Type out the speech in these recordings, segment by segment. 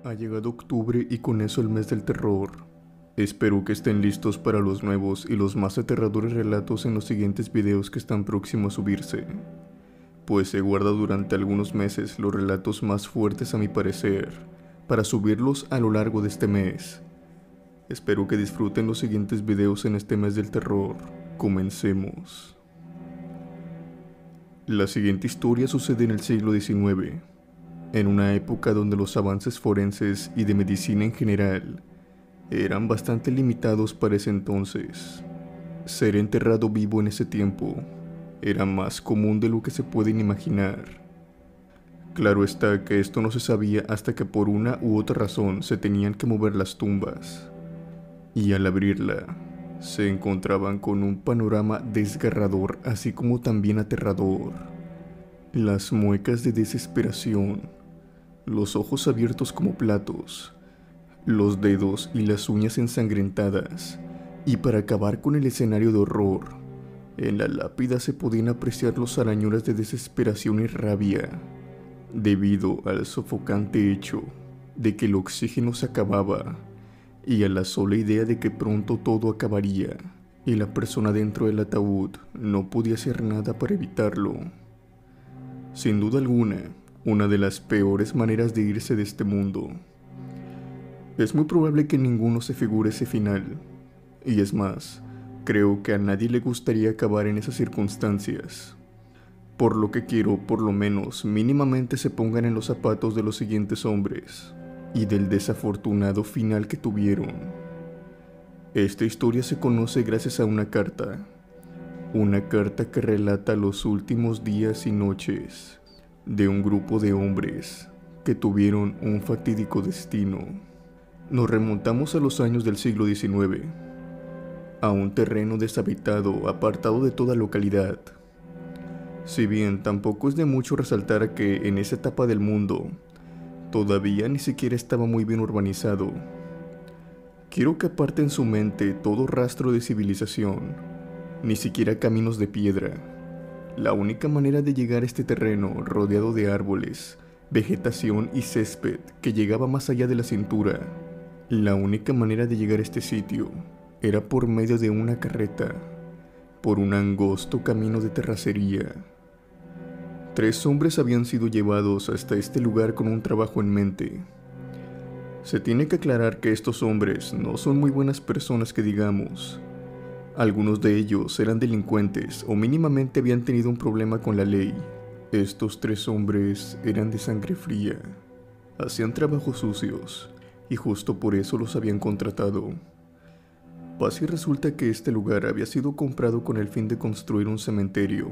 Ha llegado octubre y con eso el mes del terror. Espero que estén listos para los nuevos y los más aterradores relatos en los siguientes videos que están próximos a subirse, pues he guardado durante algunos meses los relatos más fuertes a mi parecer, para subirlos a lo largo de este mes. Espero que disfruten los siguientes videos en este mes del terror. Comencemos. La siguiente historia sucede en el siglo XIX, en una época donde los avances forenses y de medicina en general eran bastante limitados para ese entonces. Ser enterrado vivo en ese tiempo era más común de lo que se pueden imaginar. Claro está que esto no se sabía hasta que por una u otra razón se tenían que mover las tumbas, y al abrirla se encontraban con un panorama desgarrador así como también aterrador. Las muecas de desesperación, los ojos abiertos como platos, los dedos y las uñas ensangrentadas, y para acabar con el escenario de horror, en la lápida se podían apreciar los arañuras de desesperación y rabia, debido al sofocante hecho de que el oxígeno se acababa, y a la sola idea de que pronto todo acabaría, y la persona dentro del ataúd no podía hacer nada para evitarlo. Sin duda alguna, una de las peores maneras de irse de este mundo. Es muy probable que ninguno se figure ese final, y es más, creo que a nadie le gustaría acabar en esas circunstancias. Por lo que quiero, por lo menos, mínimamente se pongan en los zapatos de los siguientes hombres, y del desafortunado final que tuvieron. Esta historia se conoce gracias a una carta que relata los últimos días y noches de un grupo de hombres que tuvieron un fatídico destino. Nos remontamos a los años del siglo XIX, a un terreno deshabitado, apartado de toda localidad. Si bien tampoco es de mucho resaltar que en esa etapa del mundo todavía ni siquiera estaba muy bien urbanizado. Quiero que aparten su mente todo rastro de civilización, ni siquiera caminos de piedra. La única manera de llegar a este terreno rodeado de árboles, vegetación y césped que llegaba más allá de la cintura, la única manera de llegar a este sitio era por medio de una carreta, por un angosto camino de terracería. 3 hombres habían sido llevados hasta este lugar con un trabajo en mente. Se tiene que aclarar que estos hombres no son muy buenas personas que digamos. Algunos de ellos eran delincuentes o mínimamente habían tenido un problema con la ley. Estos 3 hombres eran de sangre fría, hacían trabajos sucios y justo por eso los habían contratado. Pasa y resulta que este lugar había sido comprado con el fin de construir un cementerio.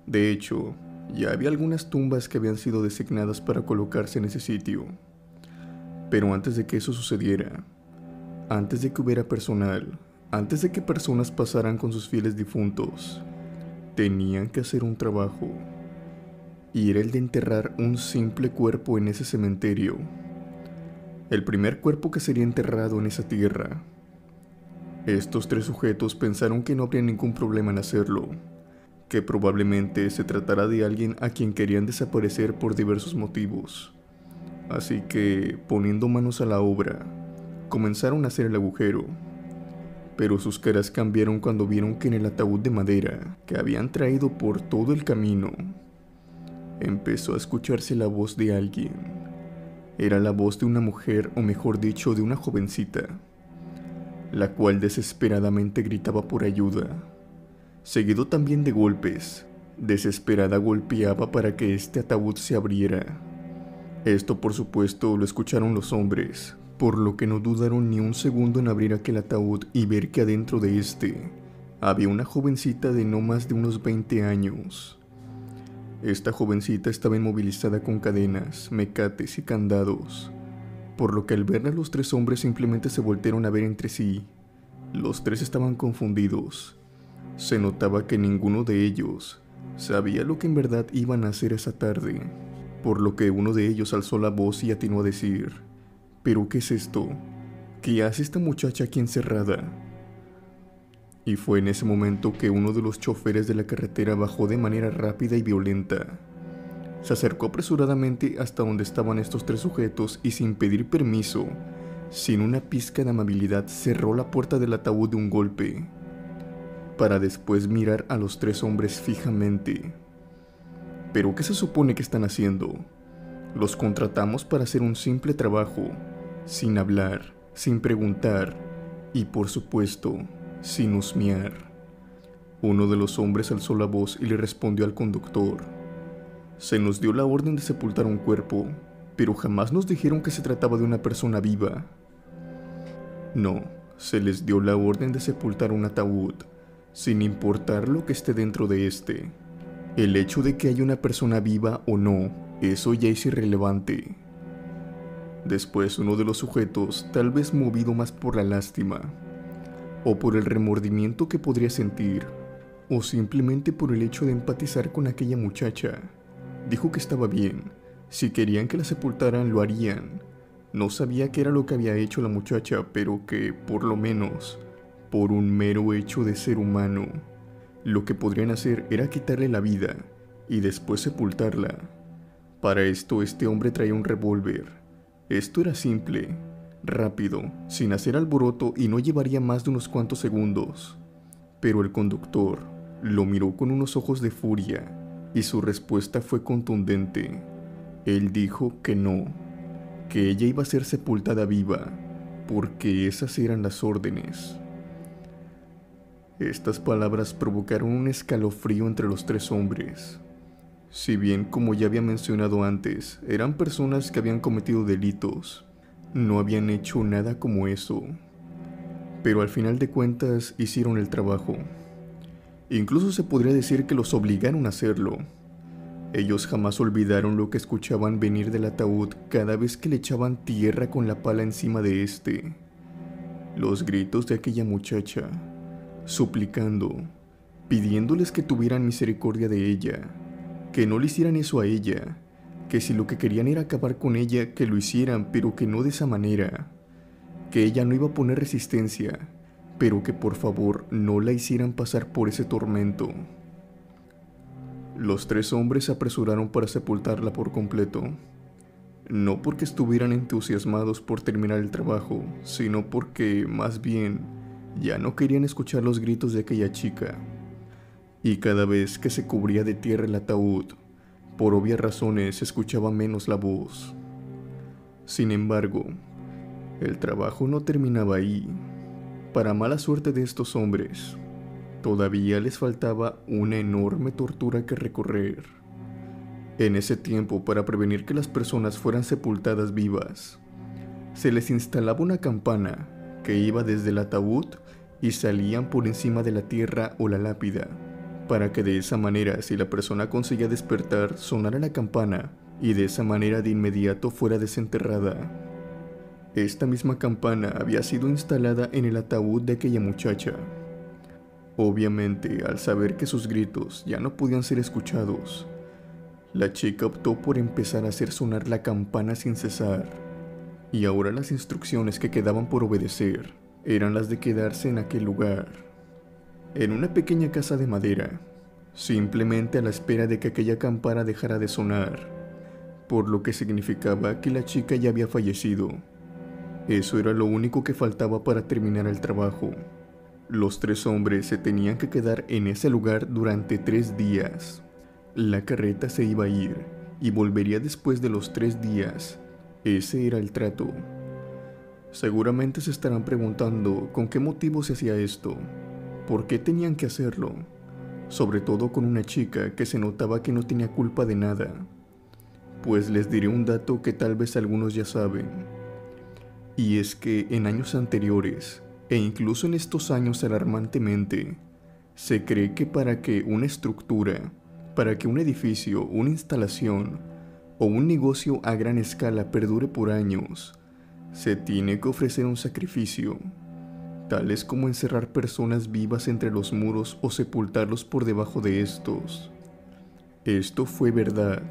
De hecho, ya había algunas tumbas que habían sido designadas para colocarse en ese sitio. Pero antes de que eso sucediera, antes de que hubiera personal, antes de que personas pasaran con sus fieles difuntos, tenían que hacer un trabajo. Y era el de enterrar un simple cuerpo en ese cementerio. El primer cuerpo que sería enterrado en esa tierra. Estos 3 sujetos pensaron que no habría ningún problema en hacerlo, que probablemente se tratará de alguien a quien querían desaparecer por diversos motivos. Así que, poniendo manos a la obra, comenzaron a hacer el agujero. Pero sus caras cambiaron cuando vieron que en el ataúd de madera que habían traído por todo el camino, empezó a escucharse la voz de alguien. Era la voz de una mujer, o mejor dicho, de una jovencita, la cual desesperadamente gritaba por ayuda, seguido también de golpes. Desesperada golpeaba para que este ataúd se abriera. Esto por supuesto lo escucharon los hombres, por lo que no dudaron ni un segundo en abrir aquel ataúd y ver que adentro de este había una jovencita de no más de unos 20 años. Esta jovencita estaba inmovilizada con cadenas, mecates y candados, por lo que al verla los 3 hombres simplemente se voltearon a ver entre sí. Los 3 estaban confundidos. Se notaba que ninguno de ellos sabía lo que en verdad iban a hacer esa tarde, por lo que uno de ellos alzó la voz y atinó a decir: ¿pero qué es esto? ¿Qué hace esta muchacha aquí encerrada? Y fue en ese momento que uno de los choferes de la carretera bajó de manera rápida y violenta. Se acercó apresuradamente hasta donde estaban estos tres sujetos y sin pedir permiso, sin una pizca de amabilidad, cerró la puerta del ataúd de un golpe, para después mirar a los tres hombres fijamente. ¿Pero qué se supone que están haciendo? Los contratamos para hacer un simple trabajo, sin hablar, sin preguntar y, por supuesto, sin husmear. Uno de los hombres alzó la voz y le respondió al conductor: se nos dio la orden de sepultar un cuerpo, pero jamás nos dijeron que se trataba de una persona viva. No, se les dio la orden de sepultar un ataúd, sin importar lo que esté dentro de este. El hecho de que haya una persona viva o no, eso ya es irrelevante. Después uno de los sujetos, tal vez movido más por la lástima, o por el remordimiento que podría sentir, o simplemente por el hecho de empatizar con aquella muchacha, dijo que estaba bien, si querían que la sepultaran lo harían. No sabía qué era lo que había hecho la muchacha, pero que, por lo menos, por un mero hecho de ser humano, lo que podrían hacer era quitarle la vida y después sepultarla. Para esto este hombre traía un revólver. Esto era simple, rápido, sin hacer alboroto y no llevaría más de unos cuantos segundos. Pero el conductor lo miró con unos ojos de furia y su respuesta fue contundente. Él dijo que no, que ella iba a ser sepultada viva, porque esas eran las órdenes. Estas palabras provocaron un escalofrío entre los tres hombres. Si bien, como ya había mencionado antes, eran personas que habían cometido delitos, no habían hecho nada como eso. Pero al final de cuentas hicieron el trabajo. Incluso se podría decir que los obligaron a hacerlo. Ellos jamás olvidaron lo que escuchaban venir del ataúd cada vez que le echaban tierra con la pala encima de este. Los gritos de aquella muchacha, suplicando, pidiéndoles que tuvieran misericordia de ella, que no le hicieran eso a ella, que si lo que querían era acabar con ella, que lo hicieran, pero que no de esa manera, que ella no iba a poner resistencia, pero que por favor no la hicieran pasar por ese tormento. Los tres hombres se apresuraron para sepultarla por completo, no porque estuvieran entusiasmados por terminar el trabajo, sino porque, más bien, ya no querían escuchar los gritos de aquella chica. Y cada vez que se cubría de tierra el ataúd, por obvias razones se escuchaba menos la voz. Sin embargo, el trabajo no terminaba ahí. Para mala suerte de estos hombres, todavía les faltaba una enorme tortura que recorrer. En ese tiempo, para prevenir que las personas fueran sepultadas vivas, se les instalaba una campana que iba desde el ataúd y salían por encima de la tierra o la lápida, para que de esa manera, si la persona conseguía despertar, sonara la campana y de esa manera de inmediato fuera desenterrada. Esta misma campana había sido instalada en el ataúd de aquella muchacha. Obviamente, al saber que sus gritos ya no podían ser escuchados, la chica optó por empezar a hacer sonar la campana sin cesar, y ahora las instrucciones que quedaban por obedecer eran las de quedarse en aquel lugar, en una pequeña casa de madera, simplemente a la espera de que aquella campana dejara de sonar, por lo que significaba que la chica ya había fallecido. Eso era lo único que faltaba para terminar el trabajo. Los tres hombres se tenían que quedar en ese lugar durante 3 días. La carreta se iba a ir y volvería después de los 3 días. Ese era el trato. Seguramente se estarán preguntando con qué motivo se hacía esto, por qué tenían que hacerlo, sobre todo con una chica que se notaba que no tenía culpa de nada. Pues les diré un dato que tal vez algunos ya saben, y es que en años anteriores, e incluso en estos años alarmantemente, se cree que para que una estructura, para que un edificio, una instalación o un negocio a gran escala perdure por años, se tiene que ofrecer un sacrificio, tales como encerrar personas vivas entre los muros o sepultarlos por debajo de estos. Esto fue verdad.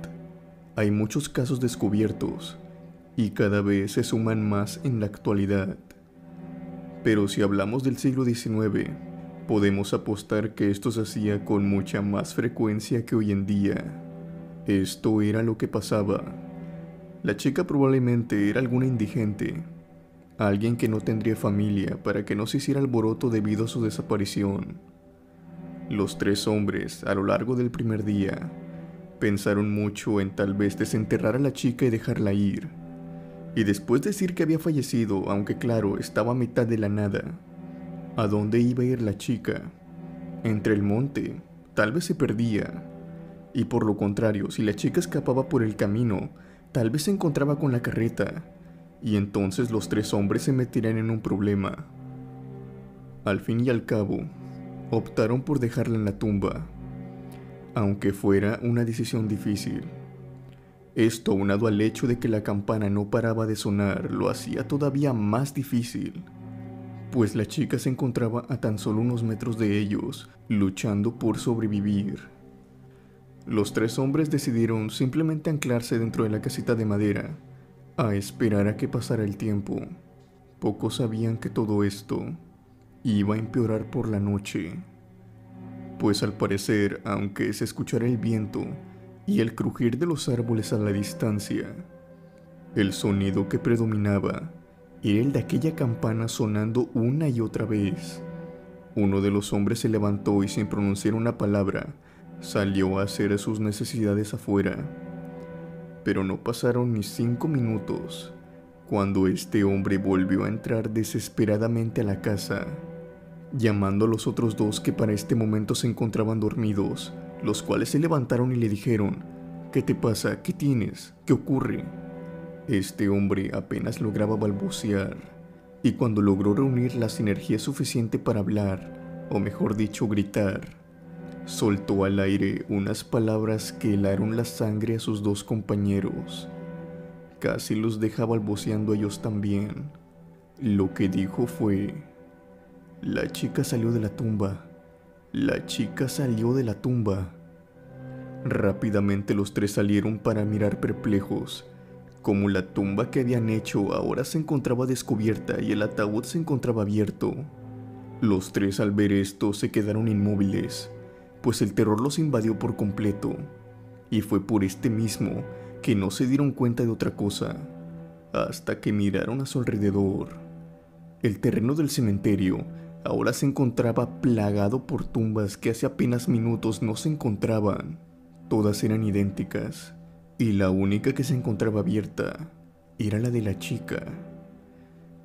Hay muchos casos descubiertos y cada vez se suman más en la actualidad. Pero si hablamos del siglo XIX, podemos apostar que esto se hacía con mucha más frecuencia que hoy en día. Esto era lo que pasaba. La chica probablemente era alguna indigente, alguien que no tendría familia para que no se hiciera alboroto debido a su desaparición. Los tres hombres, a lo largo del primer día, pensaron mucho en tal vez desenterrar a la chica y dejarla ir. Y después decir que había fallecido, aunque claro, estaba a mitad de la nada. ¿A dónde iba a ir la chica? Entre el monte, tal vez se perdía. Y por lo contrario, si la chica escapaba por el camino, tal vez se encontraba con la carreta. Y entonces los tres hombres se meterían en un problema. Al fin y al cabo, optaron por dejarla en la tumba, aunque fuera una decisión difícil. Esto, aunado al hecho de que la campana no paraba de sonar, lo hacía todavía más difícil, pues la chica se encontraba a tan solo unos metros de ellos, luchando por sobrevivir. Los tres hombres decidieron simplemente anclarse dentro de la casita de madera, a esperar a que pasara el tiempo. Pocos sabían que todo esto iba a empeorar por la noche, pues al parecer, aunque se escuchara el viento y el crujir de los árboles a la distancia, el sonido que predominaba era el de aquella campana sonando una y otra vez. Uno de los hombres se levantó y, sin pronunciar una palabra, salió a hacer sus necesidades afuera. Pero no pasaron ni 5 minutos cuando este hombre volvió a entrar desesperadamente a la casa, llamando a los otros dos que para este momento se encontraban dormidos, los cuales se levantaron y le dijeron: ¿Qué te pasa? ¿Qué tienes? ¿Qué ocurre? Este hombre apenas lograba balbucear, y cuando logró reunir la sinergia suficiente para hablar, o mejor dicho, gritar, soltó al aire unas palabras que helaron la sangre a sus dos compañeros. Casi los dejaba balbuceando a ellos también. Lo que dijo fue: la chica salió de la tumba. La chica salió de la tumba. Rápidamente los tres salieron para mirar perplejos, como la tumba que habían hecho ahora se encontraba descubierta y el ataúd se encontraba abierto. Los tres, al ver esto, se quedaron inmóviles, pues el terror los invadió por completo, y fue por este mismo que no se dieron cuenta de otra cosa, hasta que miraron a su alrededor. El terreno del cementerio ahora se encontraba plagado por tumbas que hace apenas minutos no se encontraban. Todas eran idénticas, y la única que se encontraba abierta era la de la chica.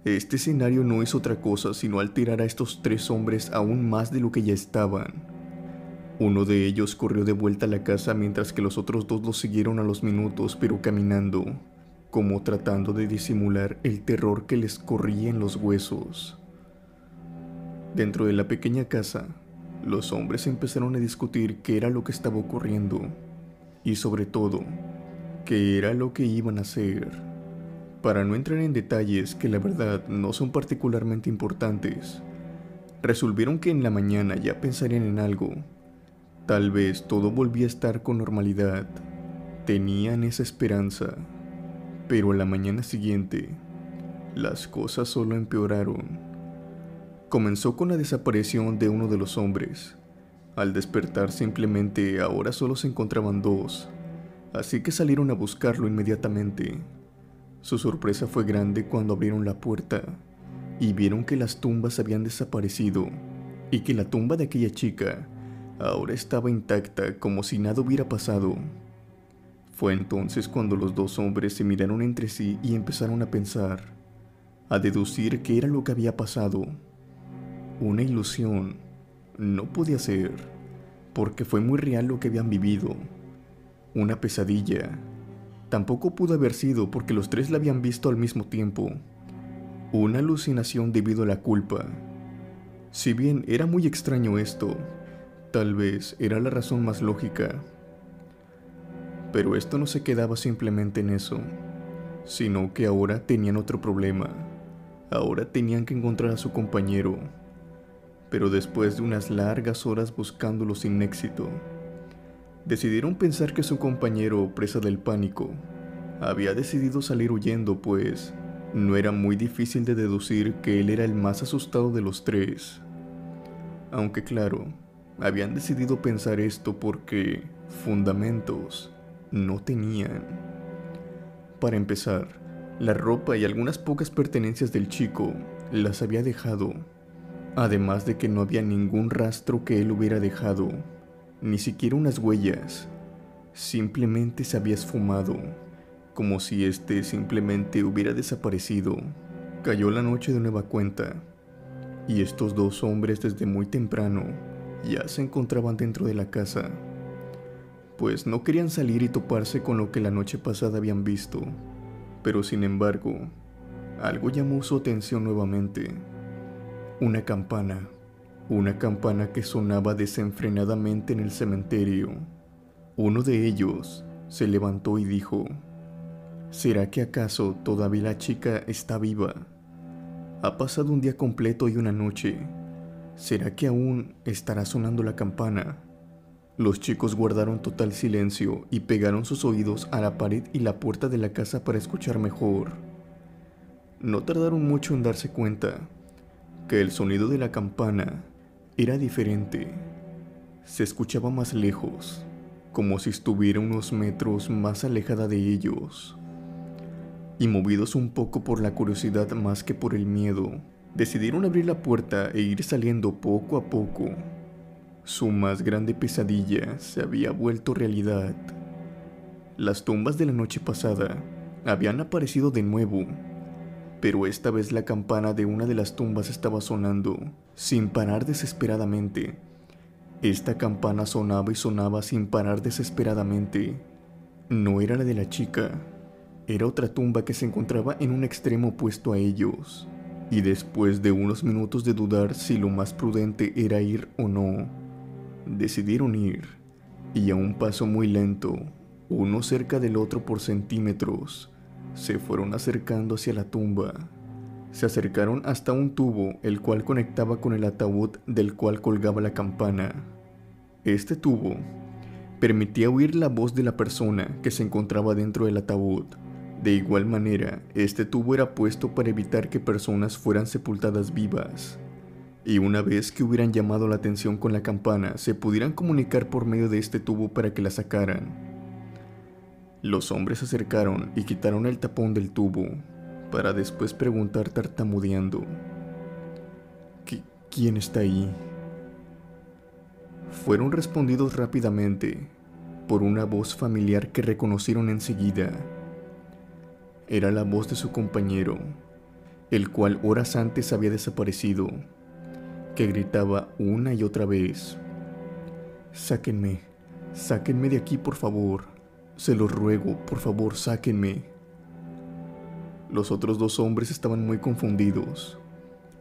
Este escenario no es otra cosa sino alterar a estos tres hombres aún más de lo que ya estaban. Uno de ellos corrió de vuelta a la casa mientras que los otros dos lo siguieron a los minutos, pero caminando, como tratando de disimular el terror que les corría en los huesos. Dentro de la pequeña casa, los hombres empezaron a discutir qué era lo que estaba ocurriendo y, sobre todo, qué era lo que iban a hacer. Para no entrar en detalles que la verdad no son particularmente importantes, resolvieron que en la mañana ya pensarían en algo. Tal vez todo volvía a estar con normalidad. Tenían esa esperanza. Pero a la mañana siguiente, las cosas solo empeoraron. Comenzó con la desaparición de uno de los hombres. Al despertar simplemente ahora solo se encontraban dos, así que salieron a buscarlo inmediatamente. Su sorpresa fue grande cuando abrieron la puerta y vieron que las tumbas habían desaparecido y que la tumba de aquella chica ahora estaba intacta como si nada hubiera pasado. Fue entonces cuando los dos hombres se miraron entre sí y empezaron a pensar, a deducir qué era lo que había pasado. Una ilusión. No podía ser, porque fue muy real lo que habían vivido. Una pesadilla. Tampoco pudo haber sido porque los tres la habían visto al mismo tiempo. Una alucinación debido a la culpa. Si bien era muy extraño esto, tal vez era la razón más lógica. Pero esto no se quedaba simplemente en eso, sino que ahora tenían otro problema. Ahora tenían que encontrar a su compañero. Pero después de unas largas horas buscándolo sin éxito, decidieron pensar que su compañero, presa del pánico, había decidido salir huyendo, pues no era muy difícil de deducir que él era el más asustado de los tres. Aunque claro, habían decidido pensar esto porque fundamentos no tenían. Para empezar, la ropa y algunas pocas pertenencias del chico las había dejado, además de que no había ningún rastro que él hubiera dejado, ni siquiera unas huellas. Simplemente se había esfumado, como si este simplemente hubiera desaparecido. Cayó la noche de nueva cuenta, y estos dos hombres desde muy temprano ya se encontraban dentro de la casa, pues no querían salir y toparse con lo que la noche pasada habían visto. Pero sin embargo, algo llamó su atención nuevamente. Una campana que sonaba desenfrenadamente en el cementerio. Uno de ellos se levantó y dijo: ¿será que acaso todavía la chica está viva? Ha pasado un día completo y una noche. ¿Será que aún estará sonando la campana? Los chicos guardaron total silencio y pegaron sus oídos a la pared y la puerta de la casa para escuchar mejor. No tardaron mucho en darse cuenta que el sonido de la campana era diferente. Se escuchaba más lejos, como si estuviera unos metros más alejada de ellos. Y movidos un poco por la curiosidad más que por el miedo, decidieron abrir la puerta e ir saliendo poco a poco. Su más grande pesadilla se había vuelto realidad. Las tumbas de la noche pasada habían aparecido de nuevo, pero esta vez la campana de una de las tumbas estaba sonando, sin parar desesperadamente. Esta campana sonaba y sonaba sin parar desesperadamente. No era la de la chica, era otra tumba que se encontraba en un extremo opuesto a ellos. Y después de unos minutos de dudar si lo más prudente era ir o no, decidieron ir, y a un paso muy lento, uno cerca del otro por centímetros, se fueron acercando hacia la tumba. Se acercaron hasta un tubo el cual conectaba con el ataúd del cual colgaba la campana. Este tubo permitía oír la voz de la persona que se encontraba dentro del ataúd. De igual manera, este tubo era puesto para evitar que personas fueran sepultadas vivas, y una vez que hubieran llamado la atención con la campana, se pudieran comunicar por medio de este tubo para que la sacaran. Los hombres se acercaron y quitaron el tapón del tubo, para después preguntar tartamudeando: ¿Quién está ahí? Fueron respondidos rápidamente por una voz familiar que reconocieron enseguida. Era la voz de su compañero, el cual horas antes había desaparecido, que gritaba una y otra vez: sáquenme de aquí, por favor, se los ruego, por favor, sáquenme. Los otros dos hombres estaban muy confundidos.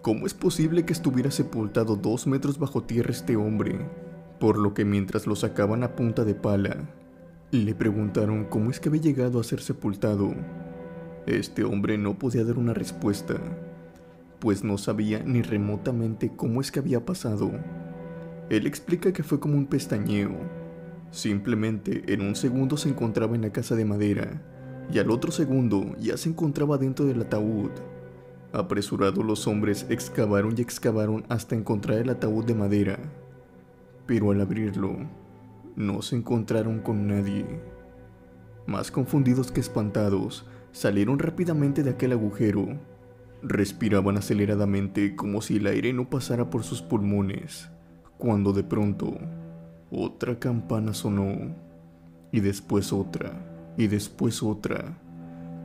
¿Cómo es posible que estuviera sepultado 2 metros bajo tierra este hombre? Por lo que mientras lo sacaban a punta de pala, le preguntaron cómo es que había llegado a ser sepultado. Este hombre no podía dar una respuesta, pues no sabía ni remotamente cómo es que había pasado. Él explica que fue como un pestañeo. Simplemente en un segundo se encontraba en la casa de madera, y al otro segundo ya se encontraba dentro del ataúd. Apresurados, los hombres excavaron y excavaron hasta encontrar el ataúd de madera, pero al abrirlo, no se encontraron con nadie. Más confundidos que espantados, salieron rápidamente de aquel agujero. Respiraban aceleradamente como si el aire no pasara por sus pulmones, cuando de pronto otra campana sonó, y después otra, y después otra,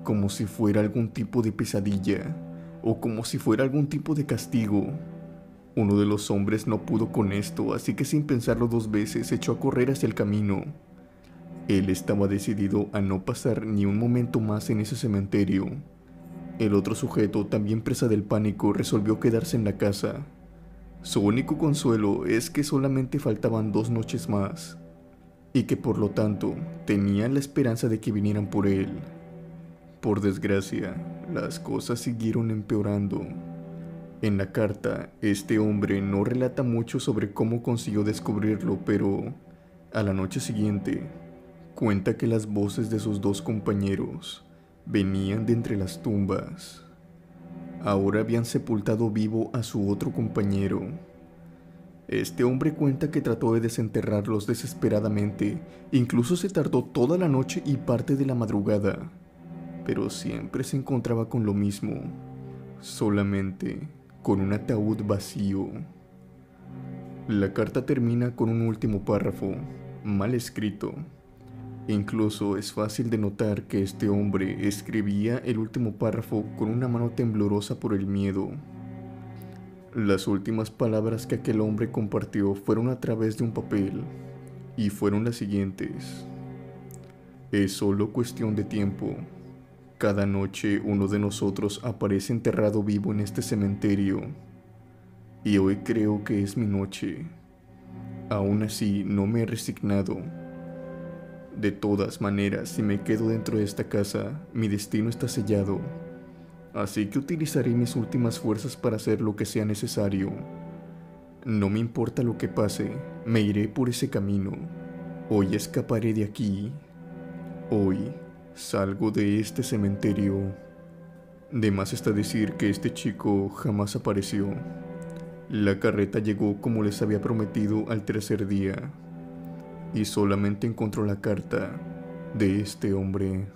como si fuera algún tipo de pesadilla, o como si fuera algún tipo de castigo. Uno de los hombres no pudo con esto, así que sin pensarlo 2 veces echó a correr hacia el camino. Él estaba decidido a no pasar ni un momento más en ese cementerio. El otro sujeto, también presa del pánico, resolvió quedarse en la casa. Su único consuelo es que solamente faltaban 2 noches más, y que por lo tanto tenían la esperanza de que vinieran por él. Por desgracia, las cosas siguieron empeorando. En la carta, este hombre no relata mucho sobre cómo consiguió descubrirlo, pero a la noche siguiente cuenta que las voces de sus 2 compañeros venían de entre las tumbas. Ahora habían sepultado vivo a su otro compañero. Este hombre cuenta que trató de desenterrarlos desesperadamente, incluso se tardó toda la noche y parte de la madrugada, pero siempre se encontraba con lo mismo, solamente con un ataúd vacío. La carta termina con un último párrafo, mal escrito. Incluso es fácil de notar que este hombre escribía el último párrafo con una mano temblorosa por el miedo. Las últimas palabras que aquel hombre compartió fueron a través de un papel, y fueron las siguientes: es solo cuestión de tiempo. Cada noche uno de nosotros aparece enterrado vivo en este cementerio, y hoy creo que es mi noche. Aún así, no me he resignado. De todas maneras, si me quedo dentro de esta casa, mi destino está sellado. Así que utilizaré mis últimas fuerzas para hacer lo que sea necesario. No me importa lo que pase, me iré por ese camino. Hoy escaparé de aquí. Hoy salgo de este cementerio. De más está decir que este chico jamás apareció. La carreta llegó como les había prometido al tercer día, y solamente encontró la carta de este hombre.